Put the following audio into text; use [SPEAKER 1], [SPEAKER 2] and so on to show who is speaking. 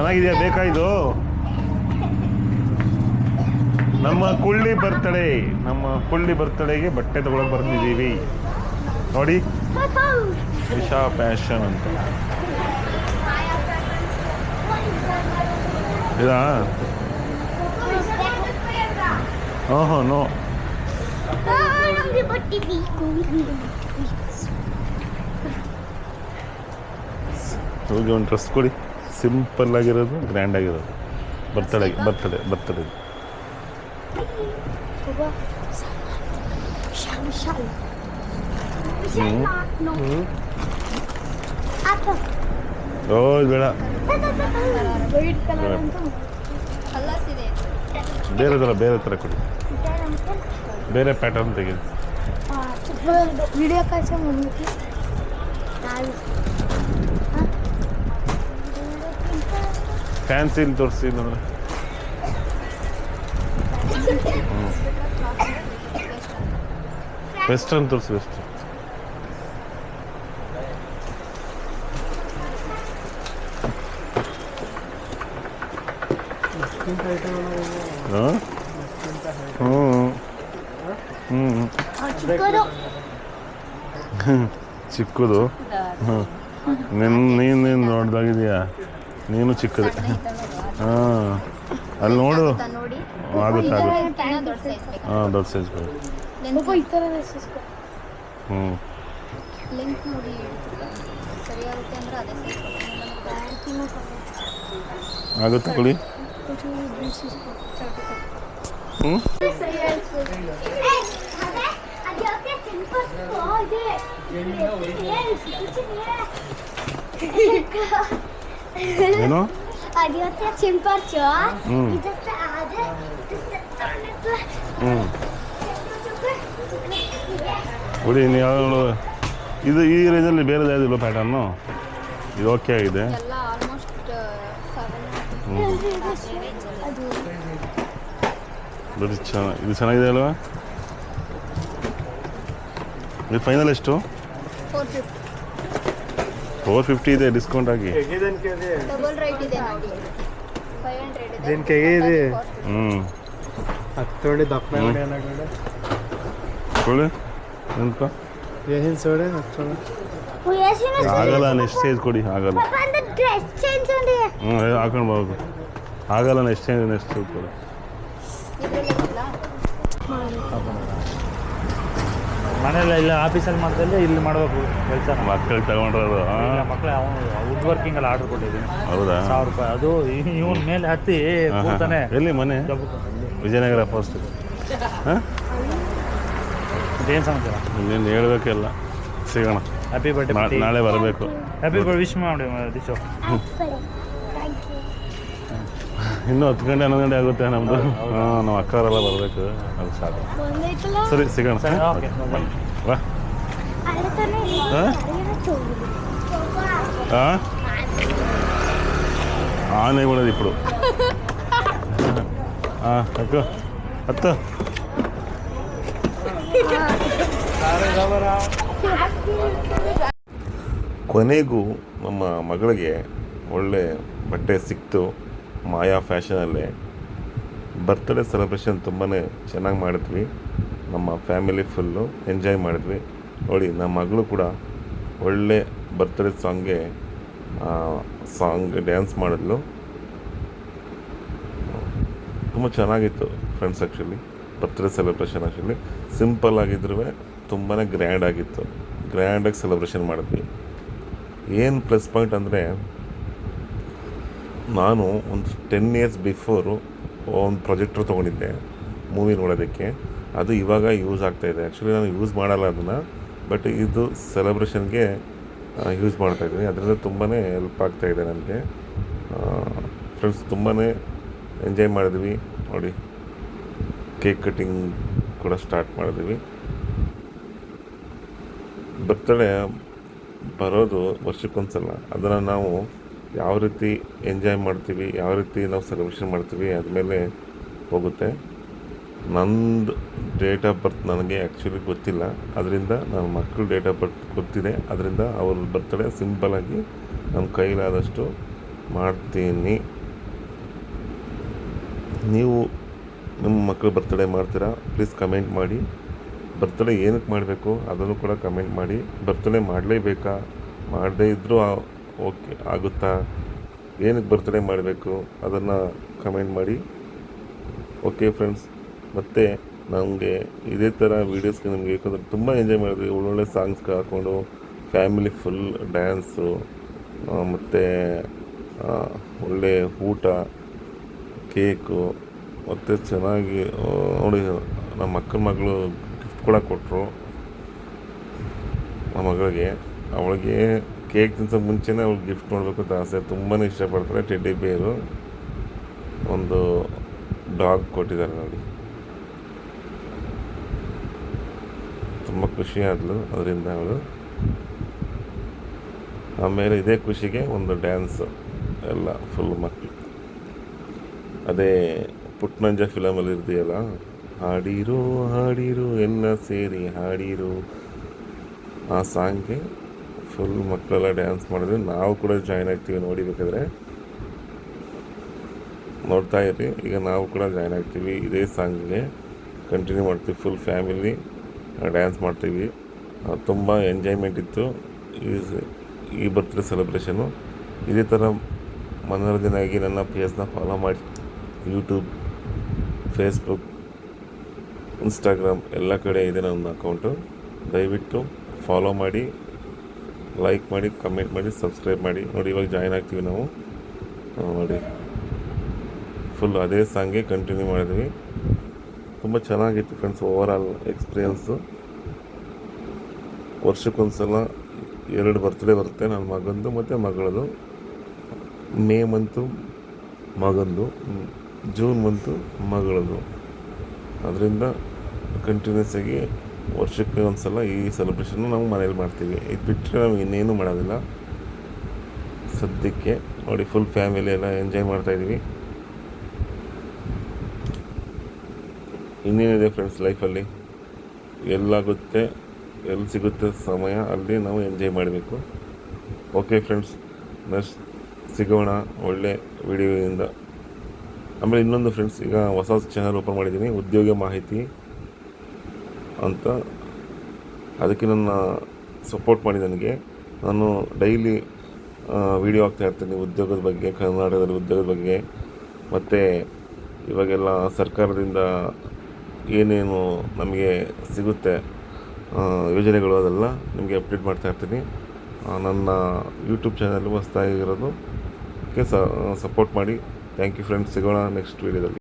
[SPEAKER 1] ಚೆನ್ನಾಗಿದೆಯಾ? ಬೇಕಾ ಇದು? ನಮ್ಮ ಕುಳ್ಳಿ ಬರ್ತಡೇಗೆ ಬಟ್ಟೆ ತಗೊಳಕ್ ಬರ್ತಿದ್ದೀವಿ ನೋಡಿ. ಇಶಾ ಫ್ಯಾಷನ್ ಅಂತ ಇದಾ? ಓಹೋ ನೋ. ಹೋಗಿ ಒಂದು ಡ್ರೆಸ್ ಕೊಡಿ, ಸಿಂಪಲ್ ಆಗಿರೋದು, ಗ್ರ್ಯಾಂಡ್ ಆಗಿರೋದು. ಬರ್ತಡೇ ಓ ಬೇಡ, ಬೇರೆ ಥರ ಕೊಡಿ, ಬೇರೆ ಪ್ಯಾಟರ್ನ್ ತೆಗೆದು. ಫ್ಯಾನ್ಸಿಲ್ ತೋರಿಸಿ ಅಂದರೆ ವೆಸ್ಟರ್ನ್ ತೋರಿಸಿ. ವೆಸ್ಟರ್ನ್ ಚಿಕ್ಕದು. ನೀನು ನೋಡ್ದಾಗಿದೆಯಾ? ನೀನು ಚಿಕ್ಕದು. ಹಾಂ, ಅಲ್ಲಿ ನೋಡು, ಆಗುತ್ತೆ. ಹಾಂ, ದೊಡ್ಡ ಸೈಜ್ ಕೊಡಿ. ಆಗುತ್ತೆ ಕೊಡಿ. ಏನು ಕೊಡಿ. ನೀವು ಇದು ಈ ರೇಂಜಲ್ಲಿ ಬೇರೆ ಯಾವುದಿಲ್ಲ ಪ್ಯಾಟರ್ನು? ಇದು ಓಕೆ ಆಗಿದೆ. ಇದು ಚೆನ್ನಾಗಿದೆ ಅಲ್ವಾ? ಇದು ಫೈನಲ್ ಎಷ್ಟು? 450 ಇದೆ ಡಿಸ್ಕೌಂಟ್ ಆಗಿ. ಆಗಲ್ಲ, ನೆಕ್ಸ್ಟ್ ಸೈಜ್ ಕೊಡಿ. ಆಗಲ್ಲ, ಹಾಕೊಂಡು ಬರ್ಬೋದು. ಆಗಲ್ಲ, ನೆಕ್ಸ್ಟ್ ಸೈಜ್ ಕೊಡಿ.
[SPEAKER 2] ಮನೇಲಿ ಇಲ್ಲ, ಆಫೀಸಲ್ಲಿ ಮಾಡ್ದಲ್ಲಿ ಇಲ್ಲಿ ಮಾಡಬೇಕು ಕೆಲಸ.
[SPEAKER 1] ಮಕ್ಕಳು ತಗೊಂಡ್ರದು
[SPEAKER 2] ಮಕ್ಕಳು ವುಡ್ ವರ್ಕಿಂಗ್ ಅಲ್ಲಿ ಆರ್ಡರ್ ಕೊಟ್ಟಿದ್ದೀನಿ.
[SPEAKER 1] ಹೌದಾ?
[SPEAKER 2] 1000 ರೂಪಾಯಿ. ಅದು ಇವನ್ ಮೇಲೆ ಹತ್ತಿ ಕೂತಾನೆ.
[SPEAKER 1] ಎಲ್ಲಿ ಮನೆ? ವಿಜಯನಗರ ಫಸ್ಟ್. ಹಾಂ,
[SPEAKER 2] ಇದೇನು ಸಮಾಚಾರ?
[SPEAKER 1] ಇನ್ನೇನು ಹೇಳ್ಬೇಕೆಲ್ಲ. ಸಿಗೋಣ.
[SPEAKER 2] Happy birthday.
[SPEAKER 1] ನಾಳೆ ಬರಬೇಕು.
[SPEAKER 2] ಹ್ಯಾಪಿ ಬರ್ಡೇ ವಿಶ್ ಮಾಡಿ ದಿಶು.
[SPEAKER 1] ಇನ್ನೂ 10 ಗಂಟೆ 11 ಗಂಟೆ ಆಗುತ್ತೆ ನಮ್ಮದು. ಹಾಂ, ನಾವು ಅಕ್ಕವರೆಲ್ಲ ಬರಬೇಕು. ಅದು ಸಾಕು. ಸರಿ, ಸಿಗೋಣ.
[SPEAKER 2] ಓಕೆ,
[SPEAKER 1] ವಾ. ಹಾಂ, ಆನೆ ಮಾಡೋದು ఇప్పుడు. ಹಾಂ, ಅಕ್ಕ ಹತ್ತು. ಕೊನೆಗೂ ನಮ್ಮ ಮಗಳಿಗೆ ಒಳ್ಳೆ ಬಟ್ಟೆ ಸಿಕ್ತು. ಮಾಯಾ ಫ್ಯಾಷನಲ್ಲೇ ಬರ್ತ್ಡೇ ಸೆಲೆಬ್ರೇಷನ್ ತುಂಬಾ ಚೆನ್ನಾಗಿ ಮಾಡಿದ್ವಿ. ನಮ್ಮ ಫ್ಯಾಮಿಲಿ ಫುಲ್ಲು ಎಂಜಾಯ್ ಮಾಡಿದ್ವಿ. ನೋಡಿ, ನಮ್ಮ ಮಗಳು ಕೂಡ ಒಳ್ಳೆ ಬರ್ತ್ಡೇ ಸಾಂಗ್ ಡ್ಯಾನ್ಸ್ ಮಾಡಿದ್ಲು. ತುಂಬ ಚೆನ್ನಾಗಿತ್ತು friends. Actually birthday celebration actually simple ಆಗಿದ್ರೂ ತುಂಬಾ ಗ್ರ್ಯಾಂಡ್ ಆಗಿತ್ತು. ಗ್ರ್ಯಾಂಡಾಗಿ ಸೆಲೆಬ್ರೇಷನ್ ಮಾಡಿದ್ವಿ. ಏನು ಪ್ಲಸ್ ಪಾಯಿಂಟ್ ಅಂದರೆ, ನಾನು ಒಂದು 10 ಇಯರ್ಸ್ ಬಿಫೋರು ಒಂದು ಪ್ರೊಜೆಕ್ಟ್ರ್ ತೊಗೊಂಡಿದ್ದೆ ಮೂವಿ ನೋಡೋದಕ್ಕೆ. ಅದು ಇವಾಗ ಯೂಸ್ ಆಗ್ತಾಯಿದೆ. ಆ್ಯಕ್ಚುಲಿ ನಾನು ಯೂಸ್ ಮಾಡಲ್ಲ ಅದನ್ನು, ಬಟ್ ಇದು ಸೆಲೆಬ್ರೇಷನ್ಗೆ ಯೂಸ್ ಮಾಡ್ತಾಯಿದ್ದೀನಿ. ಅದರಿಂದ ತುಂಬಾ ಹೆಲ್ಪ್ ಆಗ್ತಾಯಿದೆ ನನಗೆ. ಫ್ರೆಂಡ್ಸ್ ತುಂಬಾ ಎಂಜಾಯ್ ಮಾಡಿದ್ವಿ. ನೋಡಿ, ಕೇಕ್ ಕಟ್ಟಿಂಗ್ ಕೂಡ ಸ್ಟಾರ್ಟ್ ಮಾಡಿದ್ವಿ. ಬರ್ತ್ಡೇ ಬರೋದು ವರ್ಷಕ್ಕೊಂದ್ಸಲ. ಅದನ್ನು ನಾವು ಯಾವ ರೀತಿ ಎಂಜಾಯ್ ಮಾಡ್ತೀವಿ, ಯಾವ ರೀತಿ ನಾವು ಸೆಲೆಬ್ರೇಷನ್ ಮಾಡ್ತೀವಿ ಅದ್ಮೇಲೆ ಹೋಗುತ್ತೆ. ನಂದು ಡೇಟ್ ಆಫ್ ಬರ್ತ್ ನನಗೆ ಆ್ಯಕ್ಚುಲಿ ಗೊತ್ತಿಲ್ಲ. ಅದರಿಂದ ನನ್ನ ಮಕ್ಕಳು ಡೇಟ್ ಆಫ್ ಬರ್ತ್ ಗೊತ್ತಿದೆ. ಅದರಿಂದ ಅವ್ರ ಬರ್ತ್ಡೇ ಸಿಂಪಲಾಗಿ ನಮ್ಮ ಕೈಲಾದಷ್ಟು ಮಾಡ್ತೀನಿ. ನೀವು ನಿಮ್ಮ ಮಕ್ಕಳು ಬರ್ತಡೇ ಮಾಡ್ತೀರಾ? ಪ್ಲೀಸ್ ಕಮೆಂಟ್ ಮಾಡಿ. ಬರ್ತಡೇ ಏನಕ್ಕೆ ಮಾಡಬೇಕು ಅದನ್ನು ಕೂಡ ಕಮೆಂಟ್ ಮಾಡಿ. ಬರ್ತಡೇ ಮಾಡಲೇಬೇಕಾ? ಮಾಡದೇ ಇದ್ದರೂ ಓಕೆ ಆಗುತ್ತಾ? ಏನಕ್ಕೆ ಬರ್ತಡೇ ಮಾಡಬೇಕು ಅದನ್ನು ಕಮೆಂಟ್ ಮಾಡಿ. ಓಕೆ ಫ್ರೆಂಡ್ಸ್, ಮತ್ತು ನಮಗೆ ಇದೇ ಥರ ವೀಡಿಯೋಸ್ಗೆ ನಮಗೆ ಯಾಕಂದರೆ ತುಂಬ ಎಂಜಾಯ್ ಮಾಡಿದ್ವಿ. ಒಳ್ಳೊಳ್ಳೆ ಸಾಂಗ್ಸ್ಗೆ ಹಾಕ್ಕೊಂಡು ಫ್ಯಾಮಿಲಿ ಫುಲ್ ಡ್ಯಾನ್ಸು, ಮತ್ತು ಒಳ್ಳೆ ಊಟ, ಕೇಕು, ಮತ್ತು ಚೆನ್ನಾಗಿ ನೋಡಿ ನಮ್ಮ ಅಕ್ಕನ ಮಗಳು ಗಿಫ್ಟ್ ಕೂಡ ಕೊಟ್ಟರು ನಮ್ಮ ಮಗಳಿಗೆ. ಅವಳಿಗೆ ಕೇಕ್ ತಿನ್ಸೋಕ್ಕೆ ಮುಂಚೆನೇ ಅವ್ಳಿಗೆ ಗಿಫ್ಟ್ ನೋಡಬೇಕು ಅಂತ ಆಸೆ. ತುಂಬಾ ಇಷ್ಟಪಡ್ತಾರೆ. ಟೆಡ್ಡಿ ಬೇರು ಒಂದು ಡಾಗ್ ಕೊಟ್ಟಿದ್ದಾರೆ ನೋಡಿ. ತುಂಬ ಖುಷಿ ಆದಳು ಅದರಿಂದ ಅವಳು. ಆಮೇಲೆ ಇದೇ ಖುಷಿಗೆ ಒಂದು ಡ್ಯಾನ್ಸ್ ಎಲ್ಲ ಫುಲ್ ಮಕ್ಕಳು. ಅದೇ ಪುಟ್ನಂಜ ಫಿಲಮಲ್ಲಿ ಇರ್ತೀಯಲ್ಲ, ಹಾಡಿರು ಹಾಡಿರು ಎಲ್ಲ ಸೇರಿ ಹಾಡಿರು, ಆ ಸಾಂಗ್ಗೆ ಫುಲ್ ಮಕ್ಕಳೆಲ್ಲ ಡ್ಯಾನ್ಸ್ ಮಾಡಿದ್ವಿ. ನಾವು ಕೂಡ ಜಾಯ್ನ್ ಆಗ್ತೀವಿ. ನೋಡಿಬೇಕಾದ್ರೆ ನೋಡ್ತಾ ಇರಿ. ಈಗ ನಾವು ಕೂಡ ಜಾಯ್ನ್ ಆಗ್ತೀವಿ. ಇದೇ ಸಾಂಗ್ಗೆ ಕಂಟಿನ್ಯೂ ಮಾಡ್ತೀವಿ. ಫುಲ್ ಫ್ಯಾಮಿಲಿ ಡ್ಯಾನ್ಸ್ ಮಾಡ್ತೀವಿ. ತುಂಬ ಎಂಜಾಯ್ಮೆಂಟ್ ಇತ್ತು ಈ ಬರ್ತ್ಡೇ ಸೆಲೆಬ್ರೇಷನು. ಇದೇ ಥರ ಮನೋರಂಜನೆ ಆಗಿ ನನ್ನ ಪೇಜ್ನ ಫಾಲೋ ಮಾಡಿ. ಯೂಟ್ಯೂಬ್, ಫೇಸ್ಬುಕ್, ಇನ್ಸ್ಟಾಗ್ರಾಮ್ ಎಲ್ಲ ಕಡೆ ಇದೆ ನನ್ನ ಅಕೌಂಟು. ದಯವಿಟ್ಟು ಫಾಲೋ ಮಾಡಿ, ಲೈಕ್ ಮಾಡಿ, ಕಮೆಂಟ್ ಮಾಡಿ, ಸಬ್ಸ್ಕ್ರೈಬ್ ಮಾಡಿ. ನೋಡಿ ಇವಾಗ ಜಾಯ್ನ್ ಆಗ್ತೀವಿ ನಾವು. ನೋಡಿ ಫುಲ್ ಅದೇ ಸಾಂಗೆ ಕಂಟಿನ್ಯೂ ಮಾಡಿದ್ವಿ. ತುಂಬ ಚೆನ್ನಾಗಿತ್ತು ಫ್ರೆಂಡ್ಸ್. Overall experience. ವರ್ಷಕ್ಕೊಂದ್ಸಲ 2 ಬರ್ತ್ಡೇ ಬರುತ್ತೆ, ನನ್ನ ಮಗಂದು ಮತ್ತು ಮಗಳದು. ಮೇ ಮಂತು ಮಗಂದು, ಜೂನ್ ಮಂತು ಮಗಳದು. ಅದರಿಂದ ಕಂಟಿನ್ಯೂಸ್ ಆಗಿ ವರ್ಷಕ್ಕೆ ಒಂದು ಸಲ ಈ ಸೆಲೆಬ್ರೇಷನ್ನು ನಾವು ಮನೇಲಿ ಮಾಡ್ತೀವಿ. ಇದು ಬಿಟ್ಟರೆ ನಾವು ಇನ್ನೇನು ಮಾಡೋದಿಲ್ಲ ಸದ್ಯಕ್ಕೆ. ನೋಡಿ ಫುಲ್ ಫ್ಯಾಮಿಲಿ ಎಲ್ಲ ಎಂಜಾಯ್ ಮಾಡ್ತಾಯಿದ್ದೀವಿ. ಇನ್ನೇನಿದೆ ಫ್ರೆಂಡ್ಸ್ ಲೈಫಲ್ಲಿ, ಎಲ್ಲಾಗುತ್ತೆ, ಎಲ್ಲಿ ಸಿಗುತ್ತೆ ಸಮಯ ಅಲ್ಲಿ ನಾವು ಎಂಜಾಯ್ ಮಾಡಬೇಕು. ಓಕೆ ಫ್ರೆಂಡ್ಸ್, ನೆಕ್ಸ್ಟ್ ಸಿಗೋಣ ಒಳ್ಳೆ ವಿಡಿಯೋಯಿಂದ. ಆಮೇಲೆ ಇನ್ನೊಂದು ಫ್ರೆಂಡ್ಸ್, ಈಗ ಹೊಸ ಚಾನಲ್ ಓಪನ್ ಮಾಡಿದ್ದೀನಿ, ಉದ್ಯೋಗ ಮಾಹಿತಿ ಅಂತ. ಅದಕ್ಕೆ ನನ್ನ ಸಪೋರ್ಟ್ ಮಾಡಿ. ನನಗೆ ನಾನು ಡೈಲಿ ವಿಡಿಯೋ ಹಾಕ್ತಾಯಿರ್ತೀನಿ ಉದ್ಯೋಗದ ಬಗ್ಗೆ, ಕರ್ನಾಟಕದಲ್ಲಿ ಉದ್ಯೋಗದ ಬಗ್ಗೆ, ಮತ್ತು ಇವಾಗೆಲ್ಲ ಸರ್ಕಾರದಿಂದ ಏನೇನು ನಮಗೆ ಸಿಗುತ್ತೆ ಯೋಜನೆಗಳು, ಅದೆಲ್ಲ ನಿಮಗೆ ಅಪ್ಡೇಟ್ ಮಾಡ್ತಾಯಿರ್ತೀನಿ. ನನ್ನ ಯೂಟ್ಯೂಬ್ ಚಾನಲ್ ಹೊಸ್ದಾಗಿರೋದು. ಸಪೋರ್ಟ್ ಮಾಡಿ. Thank you friends. ಸಿಗೋಣ ನೆಕ್ಸ್ಟ್ ವೀಡಿಯೋದಲ್ಲಿ.